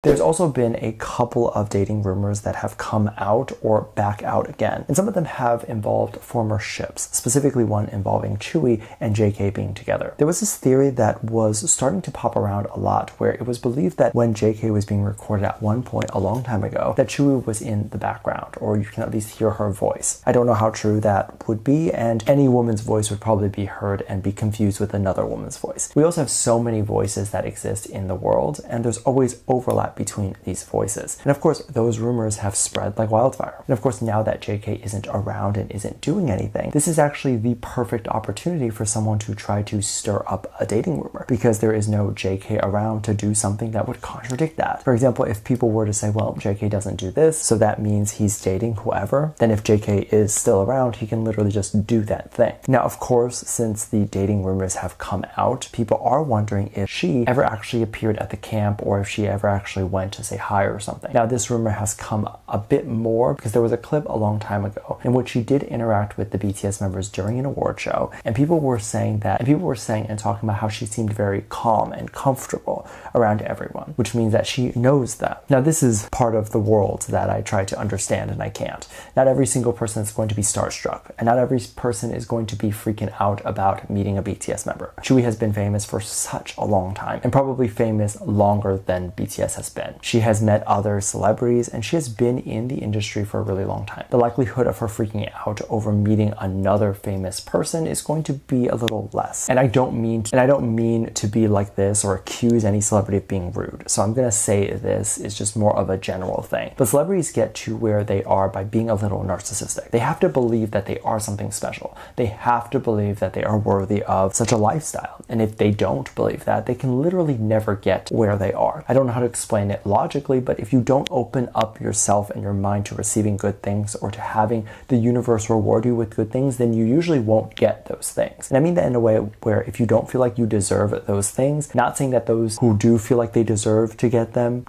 There's also been a couple of dating rumors that have come out or back out again, and some of them have involved former ships, specifically one involving Tzuyu and JK being together. There was this theory that was starting to pop around a lot where it was believed that when JK was being recorded at one point a long time ago, that Tzuyu was in the background, or you can at least hear her voice. I don't know how true that would be, and any woman's voice would probably be heard and be confused with another woman's voice. We also have so many voices that exist in the world, and there's always overlap between these voices. And of course, those rumors have spread like wildfire. And of course, now that JK isn't around and isn't doing anything, this is actually the perfect opportunity for someone to try to stir up a dating rumor, because there is no JK around to do something that would contradict that. For example, if people were to say, well, JK doesn't do this, so that means he's dating whoever, then if JK is still around, he can literally just do that thing. Now, of course, since the dating rumors have come out, people are wondering if she ever actually appeared at the camp or if she ever actually went to say hi or something. Now, this rumor has come a bit more because there was a clip a long time ago in which she did interact with the BTS members during an award show, and people were saying and talking about how she seemed very calm and comfortable around everyone, which means that she knows them. Now, this is part of the world that I try to understand and I can't. Not every single person is going to be starstruck, and not every person is going to be freaking out about meeting a BTS member. Tzuyu has been famous for such a long time, and probably famous longer than BTS has been. She has met other celebrities, and she has been in the industry for a really long time. The likelihood of her freaking out over meeting another famous person is going to be a little less. And I don't mean to be like this or accuse any celebrity of being rude. So I'm gonna say this is just more of a general thing. But celebrities get to where they are by being a little narcissistic. They have to believe that they are something special. They have to believe that they are worthy of such a lifestyle. And if they don't believe that, they can literally never get where they are. I don't know how to explain it logically, but if you don't open up yourself and your mind to receiving good things or to having the universe reward you with good things, then you usually won't get those things. And I mean that in a way where if you don't feel like you deserve those things, not saying that those who do feel like they deserve to get them,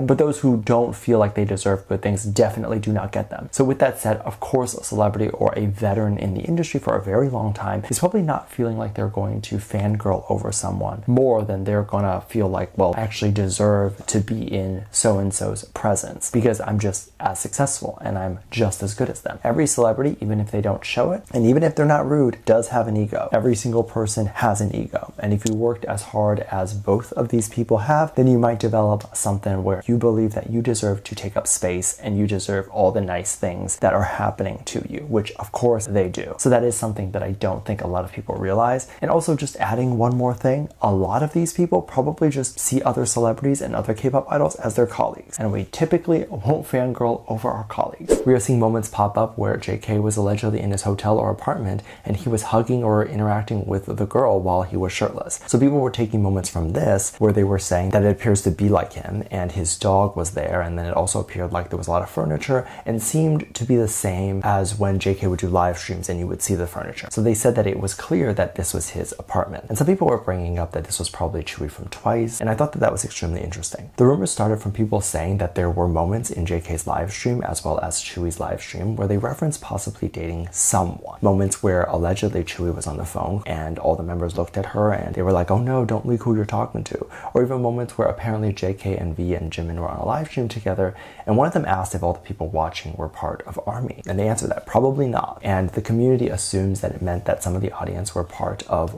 but those who don't feel like they deserve good things definitely do not get them. So with that said, of course, a celebrity or a veteran in the industry for a very long time is probably not feeling like they're going to fangirl over someone more than they're gonna feel like, well, I actually deserve to be in so-and-so's presence because I'm just as successful and I'm just as good as them. Every celebrity, even if they don't show it, and even if they're not rude, does have an ego. Every single person has an ego. And if you worked as hard as both of these people have, then you might develop something where you believe that you deserve to take up space and you deserve all the nice things that are happening to you, which of course they do. So that is something that I don't think a lot of people realize. And also, just adding one more thing, a lot of these people probably just see other celebrities and other K-pop idols as their colleagues, and we typically won't fangirl over our colleagues. We are seeing moments pop up where JK was allegedly in his hotel or apartment and he was hugging or interacting with the girl while he was shirtless. So people were taking moments from this where they were saying that it appears to be like him and his dog was there, and then it also appeared like there was a lot of furniture and seemed to be the same as when JK would do live streams and you would see the furniture. So they said that it was clear that this was his apartment. And some people were bringing up that this was probably Tzuyu from Twice, and I thought that that was extremely interesting. The rumors started from people saying that there were moments in JK's live stream as well as Tsuyu's live stream where they referenced possibly dating someone. Moments where allegedly Tzuyu was on the phone and all the members looked at her and they were like, oh no, don't leak who you're talking to. Or even moments where apparently JK and V and Jimin were on a live stream together and one of them asked if all the people watching were part of ARMY. And they answered that probably not. And the community assumes that it meant that some of the audience were part of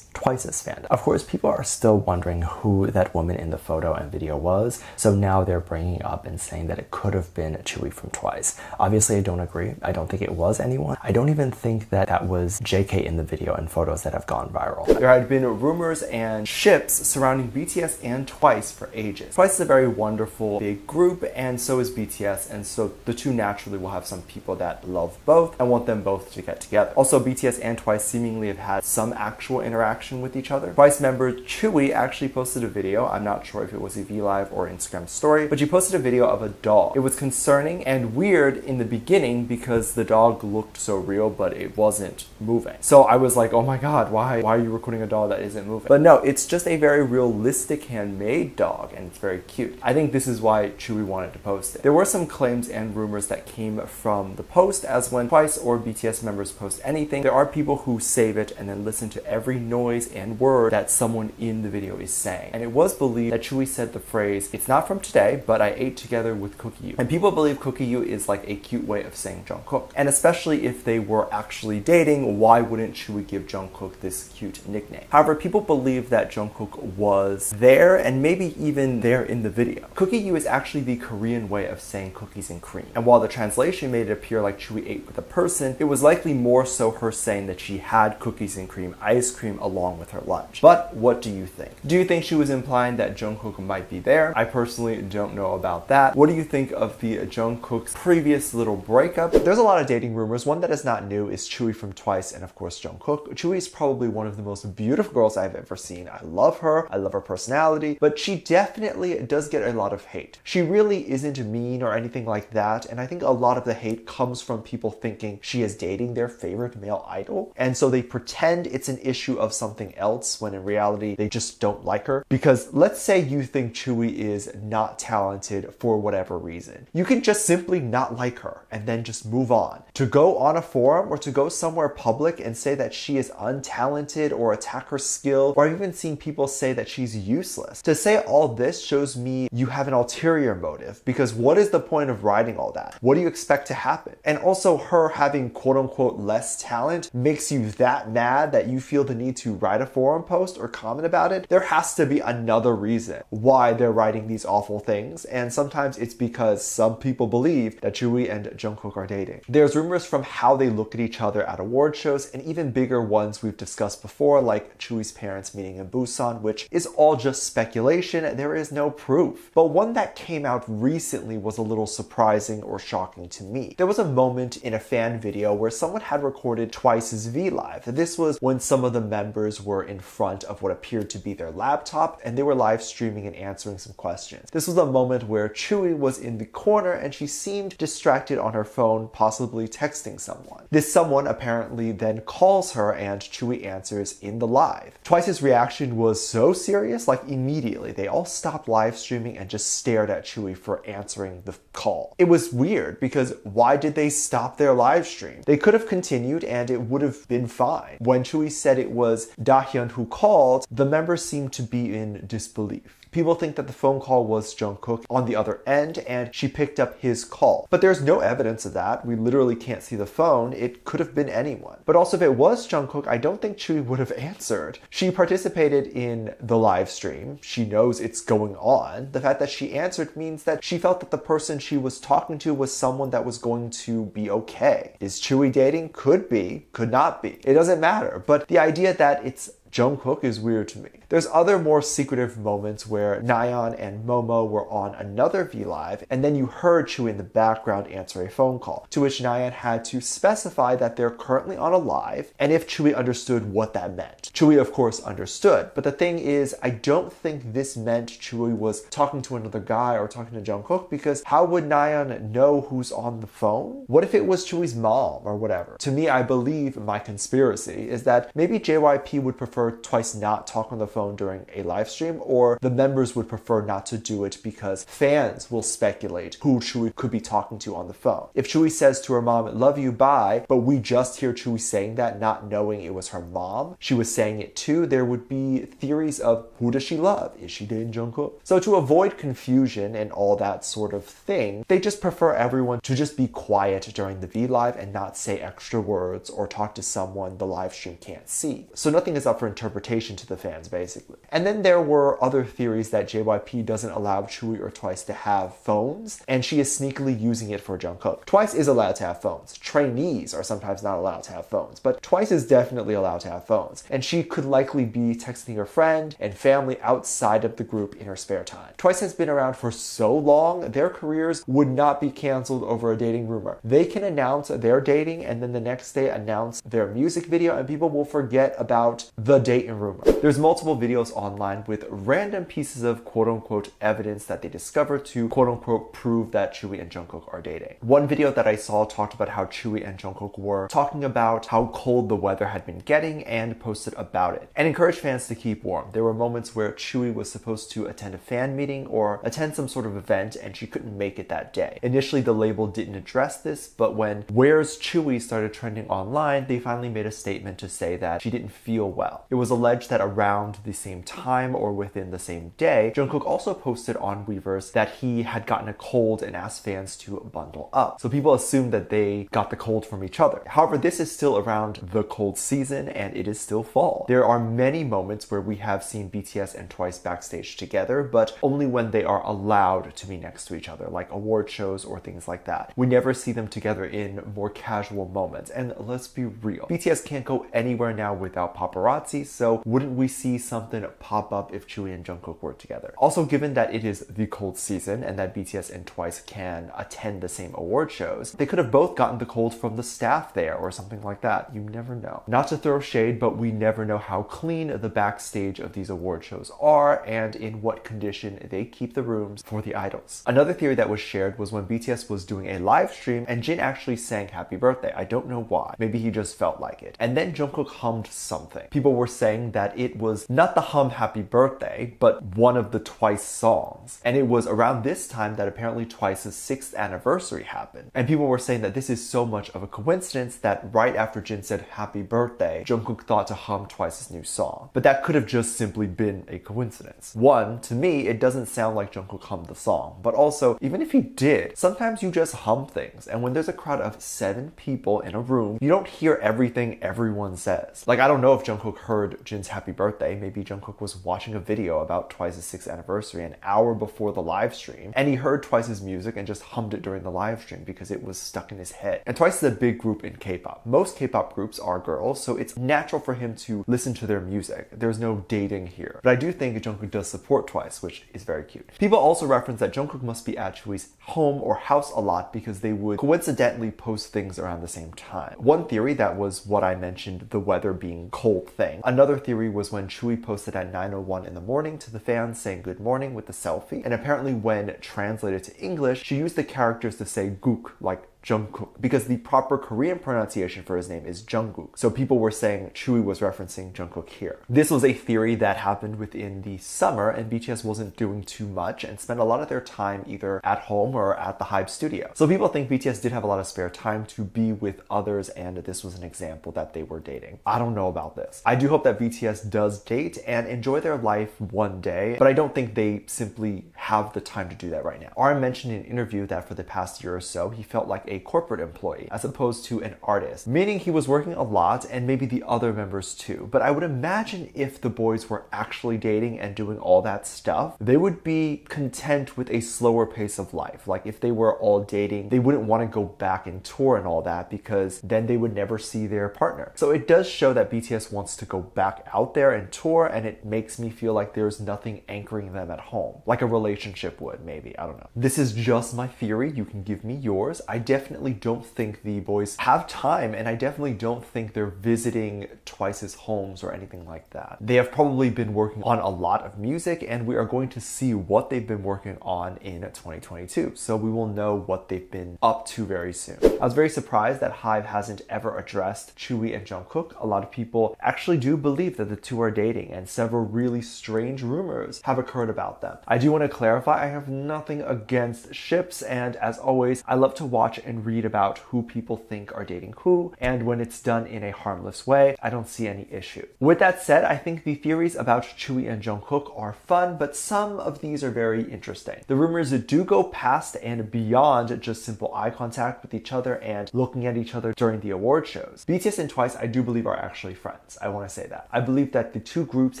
Twice's fandom. Of course, people are still wondering who that woman in the photo and video was, so now they're bringing up and saying that it could have been Tzuyu from Twice. Obviously, I don't agree. I don't think it was anyone. I don't even think that that was JK in the video and photos that have gone viral. There had been rumors and ships surrounding BTS and Twice for ages. Twice is a very wonderful big group, and so is BTS, and so the two naturally will have some people that love both and want them both to get together. Also, BTS and Twice seemingly have had some actual interaction with each other. Twice member Tzuyu actually posted a video. I'm not sure if it was a V-Live or Instagram story, but she posted a video of a dog. It was concerning and weird in the beginning because the dog looked so real, but it wasn't moving. So I was like, oh my god, why are you recording a dog that isn't moving? But no, it's just a very realistic handmade dog and it's very cute. I think this is why Tzuyu wanted to post it. There were some claims and rumors that came from the post, as when Twice or BTS members post anything, there are people who save it and then listen to every noise and word that someone in the video is saying. And it was believed that Tzuyu said the phrase phrase, "It's not from today, but I ate together with Cookie You." And people believe Cookie You is like a cute way of saying Jungkook. And especially if they were actually dating, why wouldn't Tzuyu give Jungkook this cute nickname? However, people believe that Jungkook was there and maybe even there in the video. Cookie You is actually the Korean way of saying cookies and cream. And while the translation made it appear like Tzuyu ate with a person, it was likely more so her saying that she had cookies and cream ice cream along with her lunch. But what do you think? Do you think she was implying that Jungkook might be there? I personally don't know about that. What do you think of the Jungkook's previous little breakup? There's a lot of dating rumors. One that is not new is Tzuyu from Twice and of course Jungkook. Tzuyu is probably one of the most beautiful girls I've ever seen. I love her personality, but she definitely does get a lot of hate. She really isn't mean or anything like that, and I think a lot of the hate comes from people thinking she is dating their favorite male idol, and so they pretend it's an issue of something else when in reality they just don't like her. Because let's say you think Tzuyu is not talented for whatever reason. You can just simply not like her and then just move on. To go on a forum or to go somewhere public and say that she is untalented or attack her skill, or I've even seen people say that she's useless. To say all this shows me you have an ulterior motive, because what is the point of writing all that? What do you expect to happen? And also her having quote unquote less talent makes you that mad that you feel the need to write a forum post or comment about it. There has to be another reason why they're writing these awful things, and sometimes it's because some people believe that Tzuyu and Jungkook are dating. There's rumors from how they look at each other at award shows, and even bigger ones we've discussed before, like Chuyu's parents meeting in Busan, which is all just speculation. There is no proof. But one that came out recently was a little surprising or shocking to me. There was a moment in a fan video where someone had recorded Twice's V-Live. This was when some of the members were in front of what appeared to be their laptop, and they were live streaming and answering some questions. This was a moment where Tzuyu was in the corner and she seemed distracted on her phone, possibly texting someone. This someone apparently then calls her and Tzuyu answers in the live. Twice's reaction was so serious, like immediately they all stopped live streaming and just stared at Tzuyu for answering the call. It was weird because why did they stop their live stream? They could have continued and it would have been fine. When Tzuyu said it was Dahyun who called, the members seemed to be in disbelief. People think that the phone call was Jungkook on the other end and she picked up his call. But there's no evidence of that. We literally can't see the phone. It could have been anyone. But also if it was Jungkook, I don't think Tzuyu would have answered. She participated in the live stream. She knows it's going on. The fact that she answered means that she felt that the person she was talking to was someone that was going to be okay. Is Tzuyu dating? Could be, could not be. It doesn't matter. But the idea that it's Jungkook is weird to me. There's other more secretive moments where Nayeon and Momo were on another V-Live, and then you heard Tzuyu in the background answer a phone call, to which Nayeon had to specify that they're currently on a live, and if Tzuyu understood what that meant. Tzuyu, of course, understood, but the thing is, I don't think this meant Tzuyu was talking to another guy or talking to Jungkook, because how would Nayeon know who's on the phone? What if it was Chuyu's mom or whatever? To me, I believe my conspiracy is that maybe JYP would prefer Twice not talk on the phone during a live stream, or the members would prefer not to do it because fans will speculate who Tzuyu could be talking to on the phone. If Tzuyu says to her mom, "Love you, bye," but we just hear Tzuyu saying that, not knowing it was her mom she was saying it to, there would be theories of who does she love? Is she dating Jungkook? So to avoid confusion and all that sort of thing, they just prefer everyone to just be quiet during the V-Live and not say extra words or talk to someone the live stream can't see. So nothing is up for interpretation to the fans, basically. And then there were other theories that JYP doesn't allow Tzuyu or Twice to have phones, and she is sneakily using it for Jungkook. Twice is allowed to have phones. Trainees are sometimes not allowed to have phones, but Twice is definitely allowed to have phones, and she could likely be texting her friend and family outside of the group in her spare time. Twice has been around for so long, their careers would not be canceled over a dating rumor. They can announce they're dating and then the next day announce their music video, and people will forget about the date and rumor. There's multiple videos online with random pieces of quote-unquote evidence that they discovered to quote-unquote prove that Tzuyu and Jungkook are dating. One video that I saw talked about how Tzuyu and Jungkook were talking about how cold the weather had been getting and posted about it and encouraged fans to keep warm. There were moments where Tzuyu was supposed to attend a fan meeting or attend some sort of event and she couldn't make it that day. Initially the label didn't address this, but when "Where's Tzuyu" started trending online, they finally made a statement to say that she didn't feel well. It was alleged that around the same time or within the same day, Jungkook also posted on Weverse that he had gotten a cold and asked fans to bundle up. So people assumed that they got the cold from each other. However, this is still around the cold season and it is still fall. There are many moments where we have seen BTS and Twice backstage together, but only when they are allowed to be next to each other, like award shows or things like that. We never see them together in more casual moments. And let's be real, BTS can't go anywhere now without paparazzi, so wouldn't we see something pop up if Tzuyu and Jungkook were together? Also, given that it is the cold season and that BTS and Twice can attend the same award shows, they could have both gotten the cold from the staff there or something like that. You never know. Not to throw shade, but we never know how clean the backstage of these award shows are and in what condition they keep the rooms for the idols. Another theory that was shared was when BTS was doing a live stream and Jin actually sang Happy Birthday. I don't know why. Maybe he just felt like it. And then Jungkook hummed something. People were saying that it was not the hum Happy Birthday, but one of the Twice songs. And it was around this time that apparently Twice's 6th anniversary happened. And people were saying that this is so much of a coincidence that right after Jin said Happy Birthday, Jungkook thought to hum Twice's new song. But that could have just simply been a coincidence. One, to me, it doesn't sound like Jungkook hummed the song. But also, even if he did, sometimes you just hum things. And when there's a crowd of 7 people in a room, you don't hear everything everyone says. Like, I don't know if Jungkook heard Jin's Happy Birthday. Maybe Jungkook was watching a video about Twice's 6th anniversary an hour before the live stream, and he heard Twice's music and just hummed it during the live stream because it was stuck in his head. And Twice is a big group in K-pop. Most K-pop groups are girls, so it's natural for him to listen to their music. There's no dating here. But I do think Jungkook does support Twice, which is very cute. People also reference that Jungkook must be at Chui's home or house a lot because they would coincidentally post things around the same time. One theory that was what I mentioned, the weather being cold thing. Another theory was when Tzuyu posted at 9:01 in the morning to the fans saying good morning with the selfie. And apparently when translated to English, she used the characters to say gook, like Jungkook, because the proper Korean pronunciation for his name is Jungkook. So people were saying Tzuyu was referencing Jungkook here. This was a theory that happened within the summer, and BTS wasn't doing too much and spent a lot of their time either at home or at the Hybe studio. So people think BTS did have a lot of spare time to be with others, and this was an example that they were dating. I don't know about this. I do hope that BTS does date and enjoy their life one day, but I don't think they simply have the time to do that right now. RM mentioned in an interview that for the past year or so, he felt like a corporate employee as opposed to an artist, meaning he was working a lot and maybe the other members too. But I would imagine if the boys were actually dating and doing all that stuff, they would be content with a slower pace of life. Like if they were all dating, they wouldn't want to go back and tour and all that because then they would never see their partner. So it does show that BTS wants to go back out there and tour, and it makes me feel like there's nothing anchoring them at home, like a relationship would, maybe. I don't know. This is just my theory. You can give me yours. I definitely don't think the boys have time, and I definitely don't think they're visiting Twice's homes or anything like that. They have probably been working on a lot of music, and we are going to see what they've been working on in 2022. So we will know what they've been up to very soon. I was very surprised that Hybe hasn't ever addressed Tzuyu and Jungkook. A lot of people actually do believe that the two are dating, and several really strange rumors have occurred about them. I do want to clarify, I have nothing against ships, and as always, I love to watch and read about who people think are dating who, and when it's done in a harmless way, I don't see any issue. With that said, I think the theories about Tzuyu and Jungkook are fun, but some of these are very interesting. The rumors do go past and beyond just simple eye contact with each other and looking at each other during the award shows. BTS and Twice, I do believe, are actually friends. I want to say that. I believe that the two groups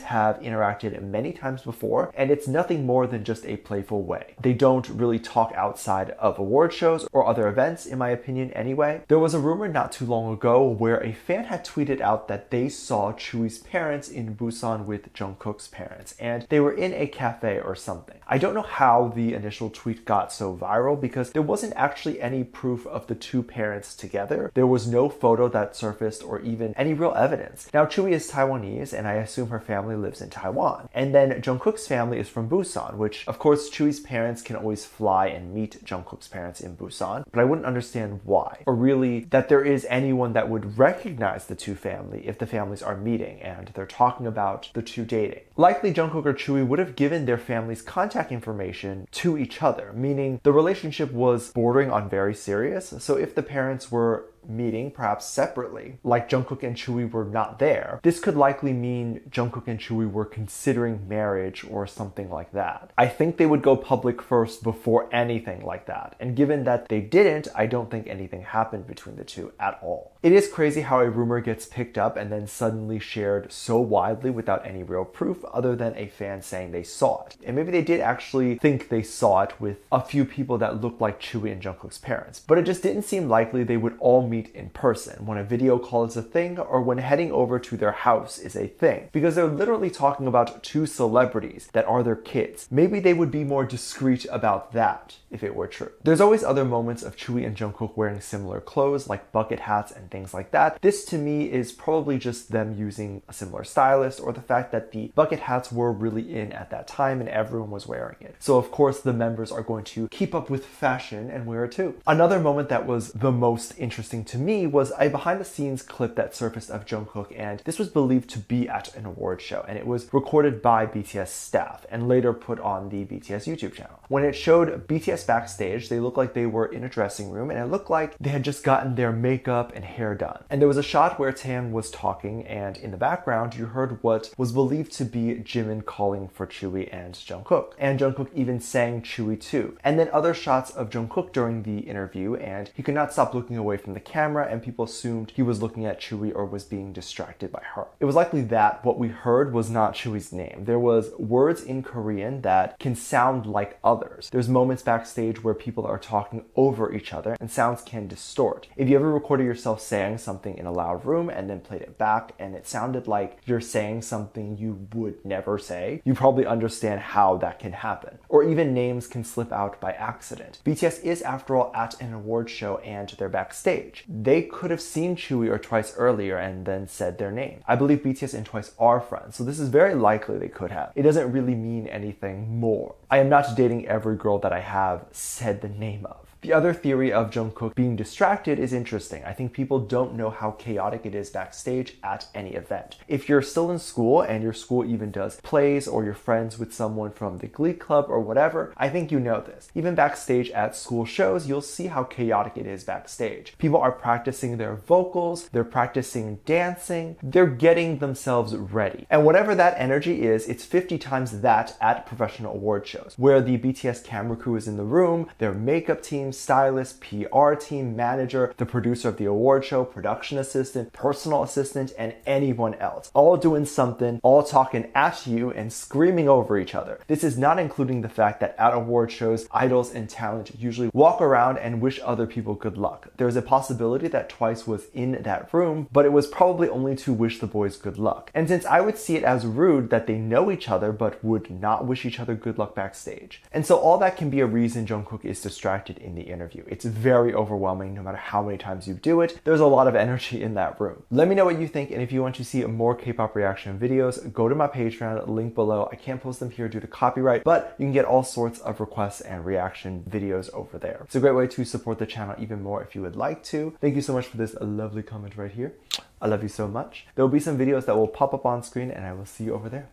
have interacted many times before, and it's nothing more than just a playful way. They don't really talk outside of award shows or other events, in my opinion anyway. There was a rumor not too long ago where a fan had tweeted out that they saw Chuyu's parents in Busan with Jungkook's parents, and they were in a cafe or something. I don't know how the initial tweet got so viral because there wasn't actually any proof of the two parents together. There was no photo that surfaced or even any real evidence. Now, Tzuyu is Taiwanese, and I assume her family lives in Taiwan. And then Jungkook's family is from Busan, which of course Chuyu's parents can always fly and meet Jungkook's parents in Busan, but I wouldn't understand why, or really that there is anyone that would recognize the two families if the families are meeting and they're talking about the two dating. Likely Jungkook or Tzuyu would have given their family's contact information to each other, meaning the relationship was bordering on very serious. So if the parents were meeting, perhaps separately, like Jungkook and Tzuyu were not there, this could likely mean Jungkook and Tzuyu were considering marriage or something like that. I think they would go public first before anything like that, and given that they didn't, I don't think anything happened between the two at all. It is crazy how a rumor gets picked up and then suddenly shared so widely without any real proof other than a fan saying they saw it. And maybe they did actually think they saw it with a few people that looked like Tzuyu and Jungkook's parents, but it just didn't seem likely they would all meet in person when a video call is a thing or when heading over to their house is a thing, because they're literally talking about two celebrities that are their kids. Maybe they would be more discreet about that if it were true. There's always other moments of Tzuyu and Jungkook wearing similar clothes like bucket hats and things like that. This to me is probably just them using a similar stylist, or the fact that the bucket hats were really in at that time and everyone was wearing it. So of course the members are going to keep up with fashion and wear it too. Another moment that was the most interesting to me was a behind the scenes clip that surfaced of Jungkook, and this was believed to be at an award show, and it was recorded by BTS staff and later put on the BTS YouTube channel. When it showed BTS backstage, they looked like they were in a dressing room, and it looked like they had just gotten their makeup and hair done. And there was a shot where Taehyun was talking, and in the background you heard what was believed to be Jimin calling for Tzuyu and Jungkook. And Jungkook even sang Tzuyu too. And then other shots of Jungkook during the interview, and he could not stop looking away from the camera, and people assumed he was looking at Tzuyu or was being distracted by her. It was likely that what we heard was not Chuyu's name. There was words in Korean that can sound like others. There's moments backstage where people are talking over each other and sounds can distort. If you ever recorded yourself saying something in a loud room and then played it back and it sounded like you're saying something you would never say, you probably understand how that can happen. Or even names can slip out by accident. BTS is, after all, at an award show and they're backstage. They could have seen Tzuyu or Twice earlier and then said their name. I believe BTS and Twice are friends, so this is very likely they could have. It doesn't really mean anything more. I am not dating every girl that I have said the name of. The other theory of Jungkook being distracted is interesting. I think people don't know how chaotic it is backstage at any event. If you're still in school and your school even does plays, or you're friends with someone from the Glee Club or whatever, I think you know this. Even backstage at school shows, you'll see how chaotic it is backstage. People are practicing their vocals, they're practicing dancing, they're getting themselves ready. And whatever that energy is, it's 50 times that at professional award shows, where the BTS camera crew is in the room, their makeup team, stylist, PR team, manager, the producer of the award show, production assistant, personal assistant, and anyone else. All doing something, all talking at you and screaming over each other. This is not including the fact that at award shows, idols and talent usually walk around and wish other people good luck. There's a possibility that Twice was in that room, but it was probably only to wish the boys good luck. And since I would see it as rude that they know each other but would not wish each other good luck backstage. And so all that can be a reason Jungkook is distracted in the interview. It's very overwhelming no matter how many times you do it. There's a lot of energy in that room. Let me know what you think, and if you want to see more K-pop reaction videos, go to my Patreon, link below. I can't post them here due to copyright, but you can get all sorts of requests and reaction videos over there. It's a great way to support the channel even more if you would like to. Thank you so much for this lovely comment right here. I love you so much. There will be some videos that will pop up on screen, and I will see you over there.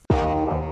Bye.